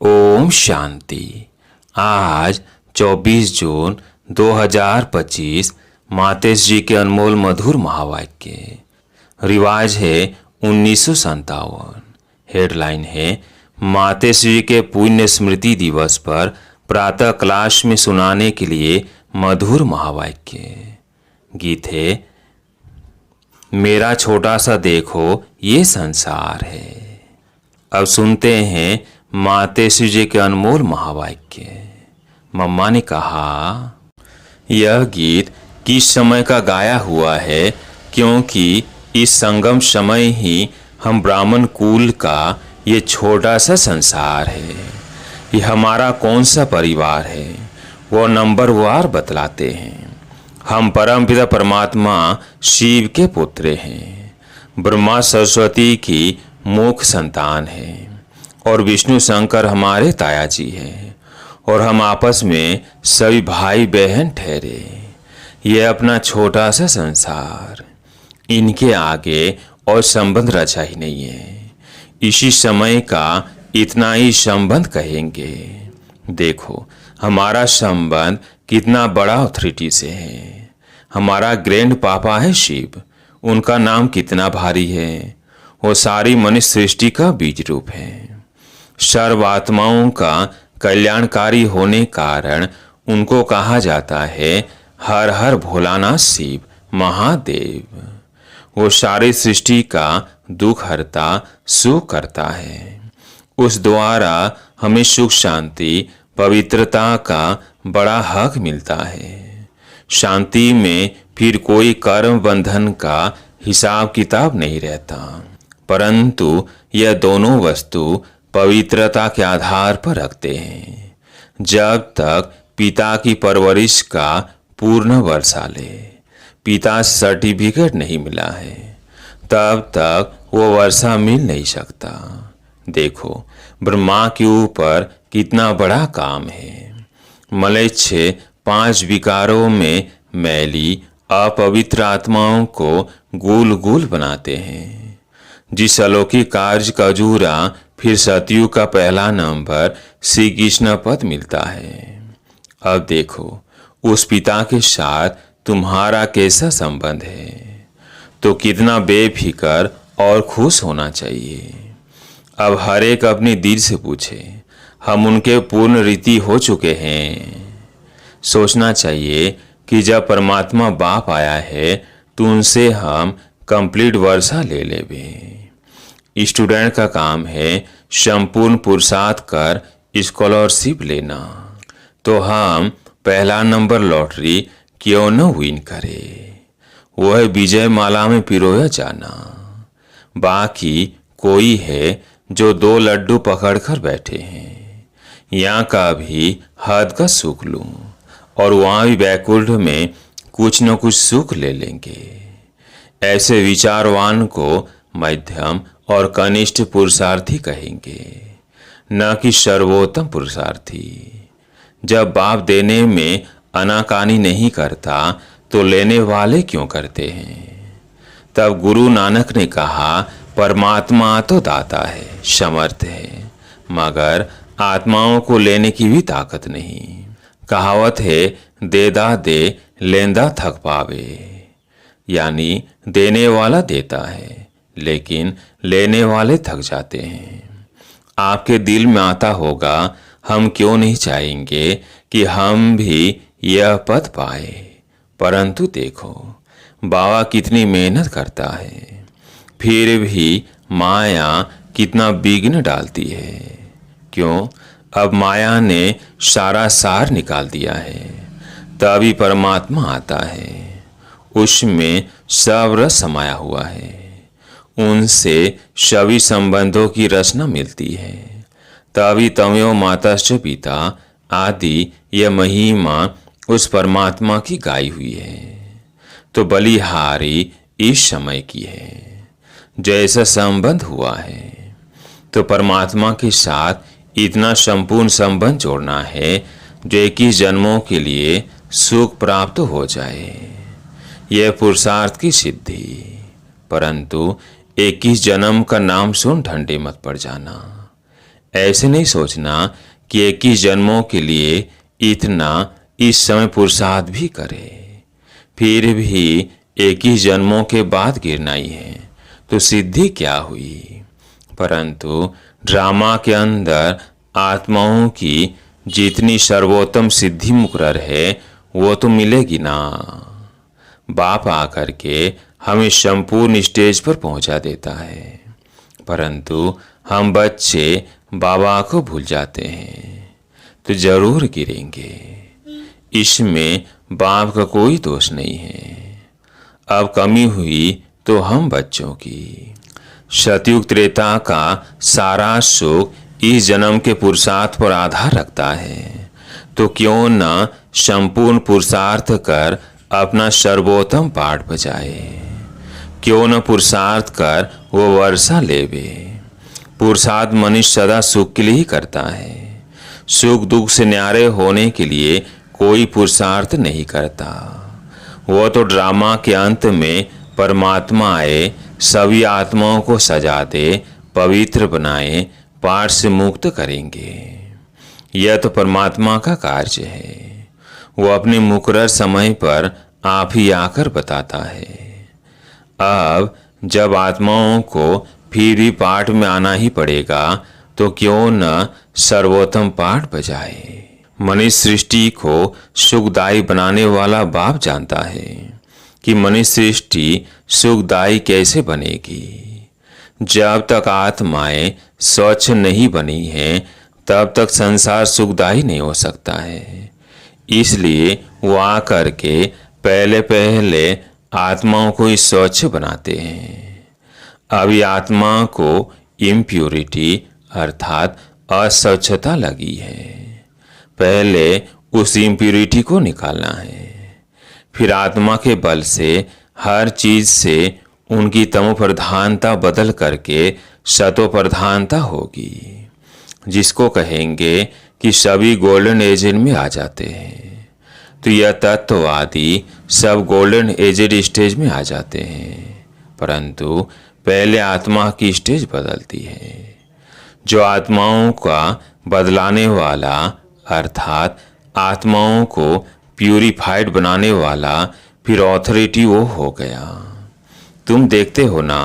ओम शांति। आज 24 जून 2025 मातेश जी के अनमोल मधुर महावाक्य। रिवाज है 1957। हेडलाइन है मातेश जी के पुण्य स्मृति दिवस पर प्रातः क्लास में सुनाने के लिए मधुर महावाक्य। गीत है मेरा छोटा सा देखो ये संसार है। अब सुनते हैं मातेश जी के अनमोल महावाक्य। मम्मा ने कहा, यह गीत किस समय का गाया हुआ है, क्योंकि इस संगम समय ही हम ब्राह्मण कुल का ये छोटा सा संसार है। ये हमारा कौन सा परिवार है वो नंबरवार बतलाते हैं। हम परमपिता परमात्मा शिव के पुत्र हैं। ब्रह्मा सरस्वती की मुख्य संतान है और विष्णु शंकर हमारे ताया जी हैं और हम आपस में सभी भाई बहन ठहरे। यह अपना छोटा सा संसार, इनके आगे और संबंध रचा ही नहीं है। इसी समय का इतना ही संबंध कहेंगे। देखो हमारा संबंध कितना बड़ा अथॉरिटी से है। हमारा ग्रैंड पापा है शिव, उनका नाम कितना भारी है। वो सारी मनुष्य सृष्टि का बीज रूप है। सर्वात्माओं का कल्याणकारी होने कारण उनको कहा जाता है हर हर भोलानाथ शिव महादेव। वो सारी सृष्टि का दुख हरता सुख करता है। उस द्वारा हमें सुख शांति पवित्रता का बड़ा हक मिलता है। शांति में फिर कोई कर्म बंधन का हिसाब किताब नहीं रहता, परंतु यह दोनों वस्तु पवित्रता के आधार पर रखते हैं। जब तक पिता की परवरिश का पूर्ण वर्षा ले, पिता सर्टिफिकेट नहीं मिला है, तब तक वो वर्षा मिल नहीं सकता। देखो ब्रह्मा के ऊपर कितना बड़ा काम है। मलेच्छ 5 विकारों में मैली अपवित्र आत्माओं को गुल गुल बनाते हैं। जिस अलौकिक कार्य का अजूरा फिर सतयुग का पहला नंबर श्री कृष्ण पद मिलता है। अब देखो उस पिता के साथ तुम्हारा कैसा संबंध है, तो कितना बेफिक्र और खुश होना चाहिए। अब हर एक अपने दिल से पूछे, हम उनके पूर्ण रीति हो चुके हैं। सोचना चाहिए कि जब परमात्मा बाप आया है तो उनसे हम कंप्लीट वर्षा ले लेवे। स्टूडेंट का काम है संपूर्ण पुरुषार्थ कर स्कॉलरशिप लेना, तो हम पहला नंबर लॉटरी क्यों न विन करे, वो है विजय माला में पिरोया जाना। बाकी कोई है जो 2 लड्डू पकड़कर बैठे हैं, यहाँ का भी हद का सुख लूं और वहाँ भी बैकुंठ में कुछ न कुछ सुख ले लेंगे। ऐसे विचारवान को मध्यम और कनिष्ठ पुरुषार्थी कहेंगे, न कि सर्वोत्तम पुरुषार्थी। जब बाप देने में अनाकानी नहीं करता तो लेने वाले क्यों करते हैं। तब गुरु नानक ने कहा, परमात्मा तो दाता है, समर्थ है, मगर आत्माओं को लेने की भी ताकत नहीं। कहावत है, देदा दे लेंदा थक पावे, यानी देने वाला देता है लेकिन लेने वाले थक जाते हैं। आपके दिल में आता होगा, हम क्यों नहीं चाहेंगे कि हम भी यह पद पाए, परंतु देखो बाबा कितनी मेहनत करता है, फिर भी माया कितना विघ्न डालती है। क्यों? अब माया ने सारा सार निकाल दिया है, तभी परमात्मा आता है। उसमें सब रस समाया हुआ है, उनसे सभी संबंधों की रचना मिलती है। तभी तमयो माताश्च पिता आदि यह महिमा उस परमात्मा की गाई हुई है। तो बलिहारी इस समय की है। जैसा संबंध हुआ है तो परमात्मा के साथ इतना संपूर्ण संबंध जोड़ना है जो 21 जन्मों के लिए सुख प्राप्त हो जाए। यह पुरुषार्थ की सिद्धि। परंतु 21 जन्म का नाम सुन ठंडे मत पड़ जाना। ऐसे नहीं सोचना कि 21 जन्मों के लिए इतना इस समय पुरुषार्थ भी करे, फिर भी 21 जन्मों के बाद गिरना ही है तो सिद्धि क्या हुई। परंतु ड्रामा के अंदर आत्माओं की जितनी सर्वोत्तम सिद्धि मुकर्रर है वो तो मिलेगी ना। बाप आकर के हमें संपूर्ण स्टेज पर पहुंचा देता है, परंतु हम बच्चे बाबा को भूल जाते हैं तो जरूर गिरेंगे। इसमें बाप का कोई दोष नहीं है। अब कमी हुई तो हम बच्चों की। सतयुग त्रेता का सारा सुख इस जन्म के पुरुषार्थ पर आधार रखता है, तो क्यों न संपूर्ण पुरुषार्थ कर अपना सर्वोत्तम पाठ बजाए। क्यों न पुरुषार्थ कर वो वर्षा लेवे। पुरुषार्थ मनुष्य सदा सुख के लिए ही करता है, सुख दुख से न्यारे होने के लिए कोई पुरुषार्थ नहीं करता। वो तो ड्रामा के अंत में परमात्मा आए, सभी आत्माओं को सजा दे, पवित्र बनाए, पाठ से मुक्त करेंगे। यह तो परमात्मा का कार्य है। वो अपने मुकर्रर समय पर आप ही आकर बताता है। अब जब आत्माओं को फिर भी पाठ में आना ही पड़ेगा तो क्यों न सर्वोत्तम पाठ बजाए। मनुष्य सृष्टि को सुखदायी बनाने वाला बाप जानता है कि मनुष्य सृष्टि सुखदायी कैसे बनेगी। जब तक आत्माएं स्वच्छ नहीं बनी हैं तब तक संसार सुखदायी नहीं हो सकता है। इसलिए वो आकर के पहले पहले आत्माओं को ही स्वच्छ बनाते हैं। अभी आत्मा को इम्प्योरिटी अर्थात अस्वच्छता लगी है, पहले उस इम्प्योरिटी को निकालना है। फिर आत्मा के बल से हर चीज से उनकी तमो प्रधानता बदल करके सतो प्रधानता होगी, जिसको कहेंगे कि सभी गोल्डन एज में आ जाते हैं। तो यह तत्ववादी सब गोल्डन एजेड स्टेज में आ जाते हैं, परंतु पहले आत्मा की स्टेज बदलती है। जो आत्माओं का बदलाने वाला अर्थात आत्माओं को प्यूरिफाइड बनाने वाला फिर ऑथोरिटी वो हो गया। तुम देखते हो ना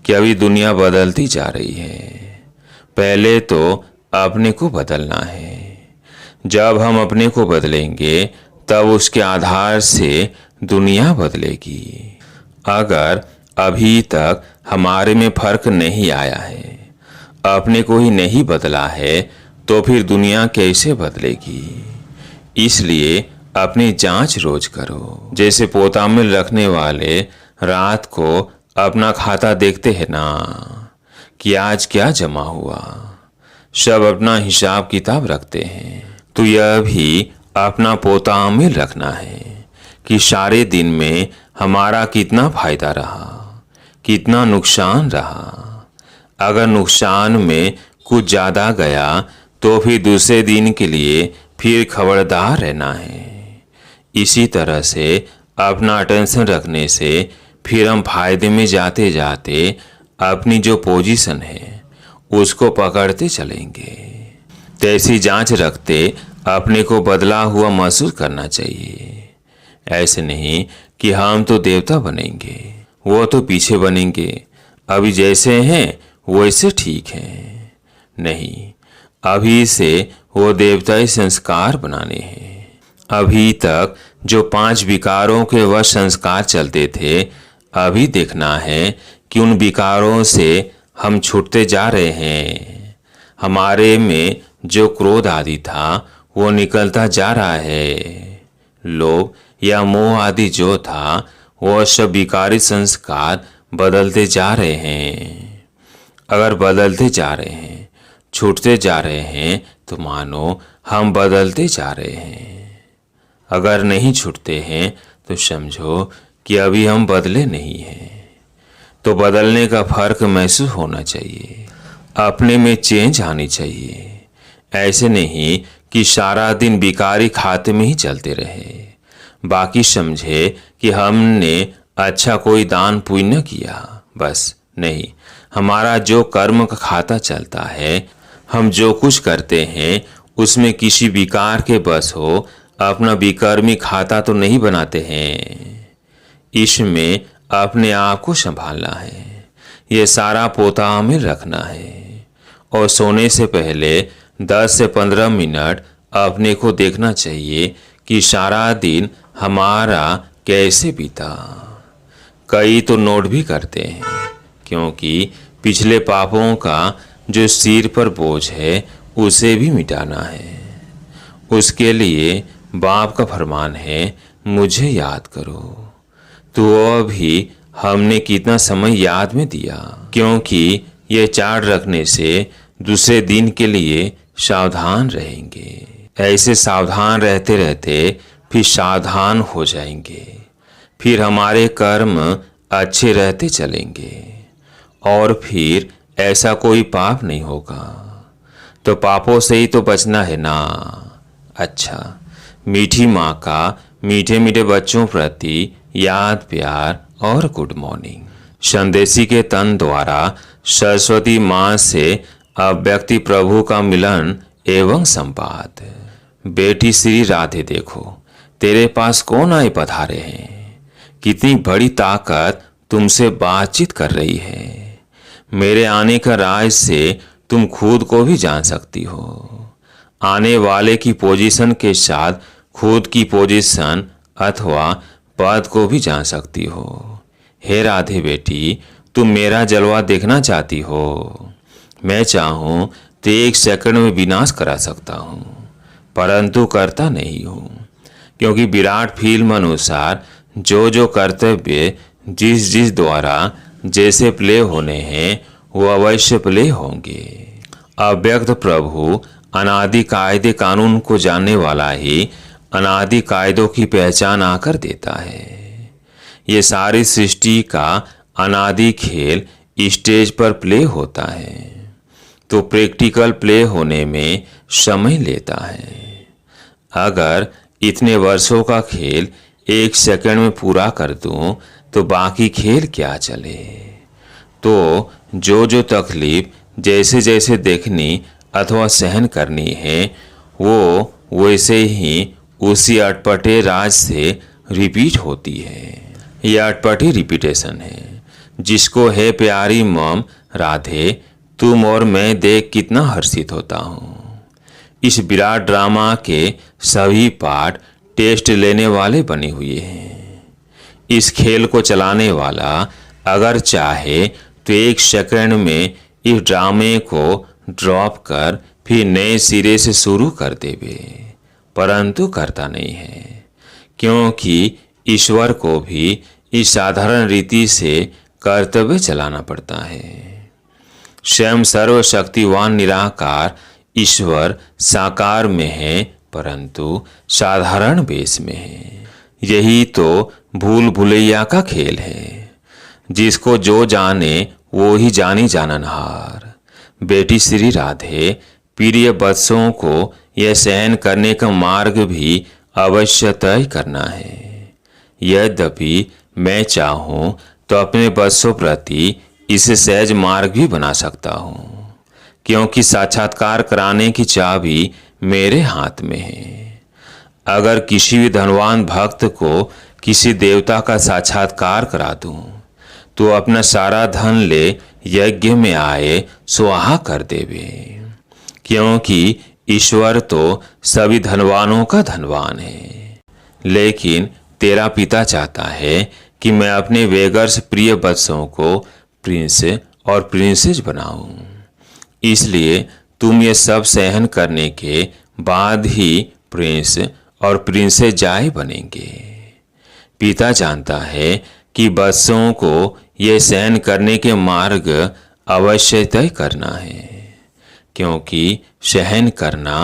कि अभी दुनिया बदलती जा रही है। पहले तो अपने को बदलना है। जब हम अपने को बदलेंगे तब उसके आधार से दुनिया बदलेगी। अगर अभी तक हमारे में फर्क नहीं आया है, अपने को ही नहीं बदला है, तो फिर दुनिया कैसे बदलेगी। इसलिए अपनी जांच रोज करो। जैसे पोतामिल रखने वाले रात को अपना खाता देखते हैं ना कि आज क्या जमा हुआ, सब अपना हिसाब किताब रखते हैं। तो यह भी अपना पोतामिल रखना है कि सारे दिन में हमारा कितना फायदा रहा, कितना नुकसान रहा। अगर नुकसान में कुछ ज़्यादा गया तो फिर दूसरे दिन के लिए फिर खबरदार रहना है। इसी तरह से अपना अटेंशन रखने से फिर हम फायदे में जाते जाते अपनी जो पोजीशन है उसको पकड़ते चलेंगे। तैसी जांच रखते अपने को बदला हुआ महसूस करना चाहिए। ऐसे नहीं कि हम तो देवता बनेंगे, वो तो पीछे बनेंगे, अभी जैसे हैं वैसे ठीक हैं। नहीं, अभी से वो देवताई संस्कार बनाने हैं। अभी तक जो 5 विकारों के वह संस्कार चलते थे, अभी देखना है कि उन विकारों से हम छूटते जा रहे हैं। हमारे में जो क्रोध आदि था वो निकलता जा रहा है। लोभ या मोह आदि जो था वह सब विकारी संस्कार बदलते जा रहे हैं। अगर बदलते जा रहे हैं, छूटते जा रहे हैं, तो मानो हम बदलते जा रहे हैं। अगर नहीं छूटते हैं तो समझो कि अभी हम बदले नहीं हैं। तो बदलने का फर्क महसूस होना चाहिए, अपने में चेंज आनी चाहिए। ऐसे नहीं कि सारा दिन विकारी खाते में ही चलते रहे, बाकी समझे कि हमने अच्छा कोई दान पुण्य किया, बस नहीं। हमारा जो कर्म का खाता चलता है, हम जो कुछ करते हैं उसमें किसी विकार के बस हो अपना विकर्मी खाता तो नहीं बनाते हैं। इसमें अपने आप को संभालना है, ये सारा पोता में रखना है और सोने से पहले 10 से 15 मिनट अपने को देखना चाहिए कि सारा दिन हमारा कैसे बीता। कई तो नोट भी करते हैं, क्योंकि पिछले पापों का जो सिर पर बोझ है उसे भी मिटाना है। उसके लिए बाप का फरमान है, मुझे याद करो। तो अभी हमने कितना समय याद में दिया, क्योंकि ये चार्ट रखने से दूसरे दिन के लिए सावधान रहेंगे। ऐसे सावधान रहते रहते फिर सावधान हो जाएंगे, फिर हमारे कर्म अच्छे रहते चलेंगे और फिर ऐसा कोई पाप नहीं होगा। तो पापों से ही तो बचना है ना। अच्छा, मीठी माँ का मीठे मीठे बच्चों प्रति याद, प्यार और गुड मॉर्निंग। संदेशी के तन द्वारा सरस्वती माँ से अव्यक्ति प्रभु का मिलन एवं संवाद। बेटी श्री राधे, देखो तेरे पास कौन आए पधारे हैं। कितनी बड़ी ताकत तुमसे बातचीत कर रही है। मेरे आने का राज से तुम खुद को भी जान सकती हो। आने वाले की पोजीशन के साथ खुद की पोजीशन अथवा पद को भी जान सकती हो। हे राधे बेटी, तुम मेरा जलवा देखना चाहती हो। मैं चाहूँ तो 1 सेकंड में विनाश करा सकता हूँ, परंतु करता नहीं हूँ, क्योंकि विराट फिल्म अनुसार जो जो कर्तव्य जिस जिस द्वारा जैसे प्ले होने हैं वो अवश्य प्ले होंगे। अव्यक्त प्रभु अनादि कायदे कानून को जानने वाला ही अनादि कायदों की पहचान आकर देता है। ये सारी सृष्टि का अनादि खेल स्टेज पर प्ले होता है, तो प्रैक्टिकल प्ले होने में समय लेता है। अगर इतने वर्षों का खेल 1 सेकंड में पूरा कर दूं तो बाकी खेल क्या चले। तो जो जो तकलीफ जैसे जैसे देखनी अथवा सहन करनी है वो वैसे ही उसी अटपटे राज से रिपीट होती है। यह अटपटी रिपीटेशन है, जिसको है प्यारी मम राधे तुम और मैं देख कितना हर्षित होता हूँ। इस विराट ड्रामा के सभी पार्ट टेस्ट लेने वाले बने हुए हैं। इस खेल को चलाने वाला अगर चाहे तो 1 सेकंड में इस ड्रामे को ड्रॉप कर फिर नए सिरे से शुरू कर देवे, परंतु करता नहीं है, क्योंकि ईश्वर को भी इस साधारण रीति से कर्तव्य चलाना पड़ता है। स्वयं सर्वशक्तिवान निराकार ईश्वर साकार में है, परंतु साधारण वेश में है। यही तो भूल भुलैया का खेल है, जिसको जो जाने वो ही जानी जाननहार। बेटी श्री राधे, प्रिय बत्सों को यह सहन करने का मार्ग भी अवश्य तय करना है। यद्यपि मैं चाहूँ तो अपने बत्सों प्रति इसे सहज मार्ग भी बना सकता हूँ, क्योंकि साक्षात्कार कराने की चाबी मेरे हाथ में है। अगर किसी भी धनवान भक्त को किसी देवता का साक्षात्कार करा दूं तो अपना सारा धन ले यज्ञ में आए स्वाहा कर देवे, क्योंकि ईश्वर तो सभी धनवानों का धनवान है। लेकिन तेरा पिता चाहता है कि मैं अपने वेगर्स प्रिय बच्चों को प्रिंस और प्रिंसेस बनाऊं, इसलिए तुम ये सब सहन करने के बाद ही प्रिंस और प्रिंसेस जाए बनेंगे। पिता जानता है कि बच्चों को ये सहन करने के मार्ग अवश्य तय करना है, क्योंकि सहन करना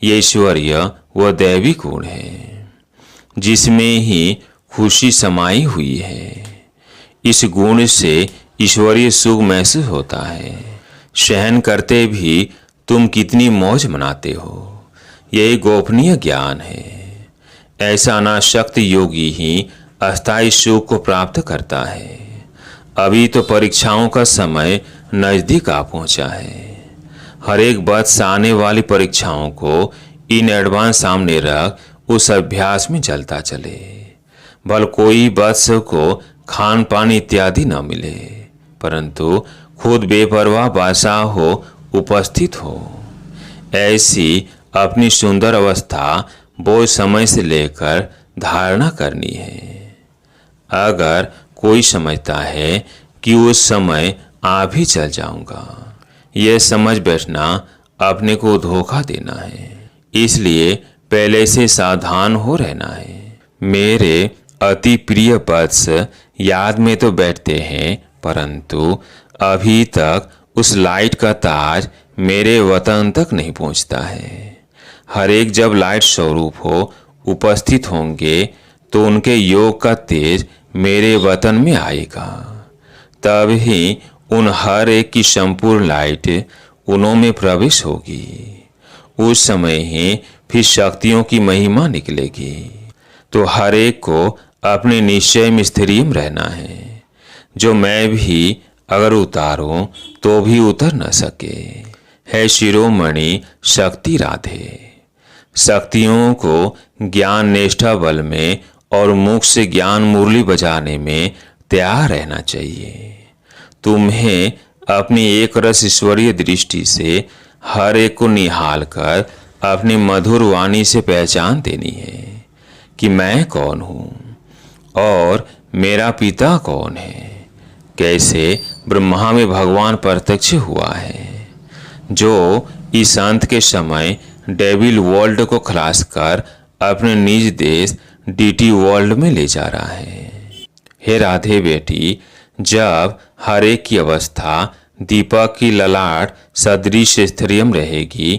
ये ईश्वरीय व दैवी गुण है, जिसमें ही खुशी समाई हुई है। इस गुण से ईश्वरीय सुख महसूस होता है। सहन करते भी तुम कितनी मौज मनाते हो, यही गोपनीय ज्ञान है। ऐसा अनासक्त योगी ही अस्थायी सुख को प्राप्त करता है। अभी तो परीक्षाओं का समय नजदीक आ पहुंचा है। हर एक वर्ष आने वाली परीक्षाओं को इन एडवांस सामने रख उस अभ्यास में चलता चले। भल कोई वर्ष को खान पान इत्यादि न मिले, परंतु खुद बेपरवाह बादशाह हो उपस्थित हो। ऐसी अपनी सुंदर अवस्था वो समय से लेकर धारणा करनी है। अगर कोई समझता है कि उस समय आ भी चल जाऊंगा, यह समझ बैठना अपने को धोखा देना है। इसलिए पहले से सावधान हो रहना है। मेरे अति प्रिय वत्स याद में तो बैठते हैं, परंतु अभी तक उस लाइट का ताज मेरे वतन तक नहीं पहुंचता है। हर एक जब लाइट स्वरूप हो उपस्थित होंगे तो उनके योग का तेज मेरे वतन में आएगा। तब ही उन हर एक की संपूर्ण लाइट उनमें प्रवेश होगी। उस समय ही फिर शक्तियों की महिमा निकलेगी। तो हर एक को अपने निश्चय में स्थिर रहना है। जो मैं भी अगर उतारूं तो भी उतर न सके। है शिरोमणि शक्ति राधे। शक्तियों को ज्ञान निष्ठा बल में और मुख से ज्ञान मुरली बजाने में तैयार रहना चाहिए। तुम्हें अपनी एक रस ईश्वरीय दृष्टि से हर एक को निहाल कर अपनी मधुर वाणी से पहचान देनी है कि मैं कौन हूँ और मेरा पिता कौन है। कैसे ब्रह्मा में भगवान प्रत्यक्ष हुआ है, जो इस अंत के समय डेविल वर्ल्ड को खलास कर अपने निज देश डीटी वर्ल्ड में ले जा रहा है। हे राधे बेटी, जब हर एक की अवस्था दीपक की ललाट सदृश स्थिरियम रहेगी,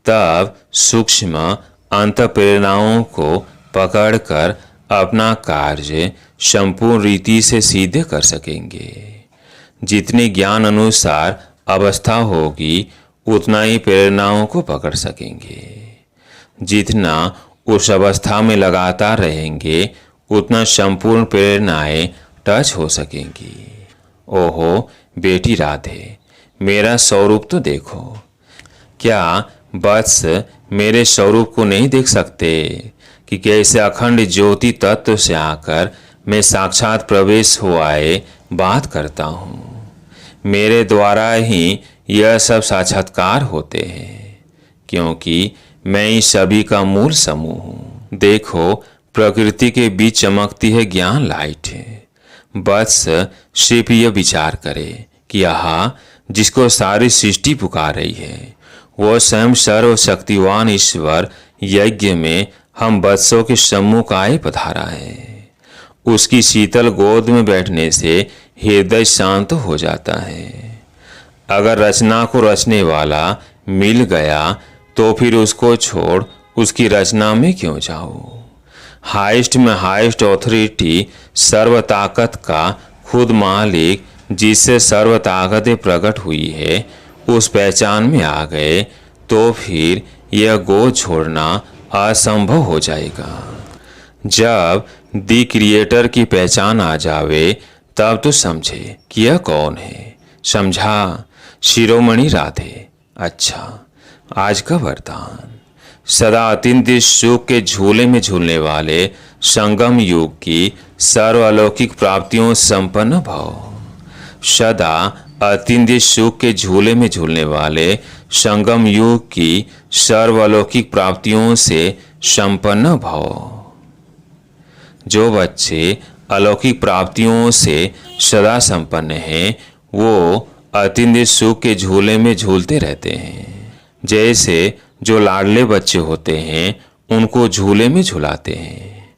तब सूक्ष्म अंत प्रेरणाओं को पकड़कर अपना कार्य संपूर्ण रीति से सीधे कर सकेंगे। जितने ज्ञान अनुसार अवस्था होगी, उतना ही प्रेरणाओं को पकड़ सकेंगे। जितना उस अवस्था में लगातार रहेंगे, उतना संपूर्ण प्रेरणाएं टच हो सकेंगी। ओहो बेटी राधे, मेरा स्वरूप तो देखो। क्या वत्स मेरे स्वरूप को नहीं देख सकते कि कैसे अखंड ज्योति तत्व से आकर मैं साक्षात प्रवेश हो आए बात करता हूँ। मेरे द्वारा ही यह सब साक्षात्कार होते हैं, क्योंकि मैं ही सभी का मूल समूह हूँ। देखो, प्रकृति के बीच चमकती है ज्ञान लाइट। बस सिर्फ यह विचार करे कि यहाँ जिसको सारी सृष्टि पुकार रही है, वो स्वयं सर्वशक्तिवान ईश्वर यज्ञ में हम वत्सों के सम्मुख आए पधारा है। उसकी शीतल गोद में बैठने से हृदय शांत हो जाता है। अगर रचना को रचने वाला मिल गया तो फिर उसको छोड़ उसकी रचना में क्यों जाओ। हाइस्ट में हाइस्ट ऑथोरिटी सर्व ताकत का खुद मालिक, जिससे सर्व ताकतें प्रकट हुई है, उस पहचान में आ गए तो फिर यह गोद छोड़ना असंभव हो जाएगा। जब दी क्रिएटर की पहचान आ जावे, तब तो समझे कि यह कौन है। समझा शिरोमणि राधे। अच्छा, आज का वरदान। सदा अत्यंत सुख के झूले में झूलने वाले संगम युग की सर्व अलौकिक प्राप्तियों संपन्न भव। सदा अत्यंत सुख के झूले में झूलने वाले संगम युग की सर्व अलौकिक प्राप्तियों से संपन्न भव। जो बच्चे अलौकिक प्राप्तियों से सदा संपन्न हैं, वो अत्यंत सुख के झूले में झूलते रहते हैं। जैसे जो लाडले बच्चे होते हैं, उनको झूले में झुलाते हैं,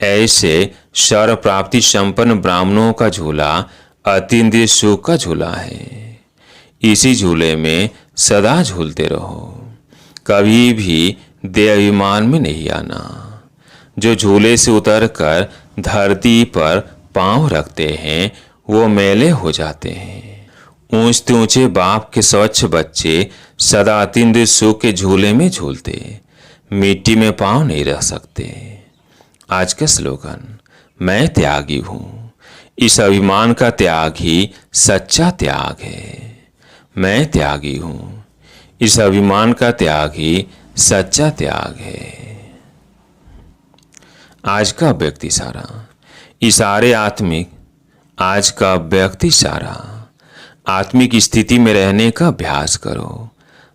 ऐसे सर्व प्राप्ति संपन्न ब्राह्मणों का झूला अत्यंत सुख का झूला है। इसी झूले में सदा झूलते रहो, कभी भी देहाभिमान में नहीं आना। जो झूले से उतरकर धरती पर पांव रखते हैं, वो मेले हो जाते हैं। ऊंचे ऊंचे बाप के स्वच्छ बच्चे सदा अत्यंत सुख के झूले में झूलते, मिट्टी में पांव नहीं रख सकते। आज का स्लोगन, मैं त्यागी हूँ। इस अभिमान का त्याग ही सच्चा त्याग है। मैं त्यागी हूँ। इस अभिमान का त्याग ही सच्चा त्याग है। आज का व्यक्ति सारा इशारे आत्मिक, आज का व्यक्ति सारा आत्मिक स्थिति में रहने का अभ्यास करो,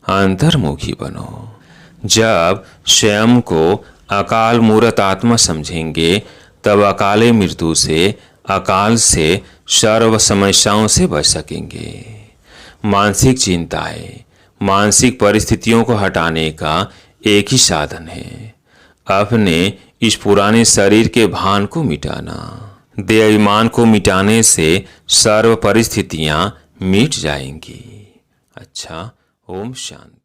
अंतर्मुखी बनो। जब स्वयं को अकाल मूर्त आत्मा समझेंगे तब अकाले मृत्यु से, अकाल से, सर्व समस्याओं से बच सकेंगे। मानसिक चिंताएं, मानसिक परिस्थितियों को हटाने का एक ही साधन है, अपने इस पुराने शरीर के भान को मिटाना। देहाभिमान को मिटाने से सर्व परिस्थितियां मिट जाएंगी। अच्छा, ओम शांति।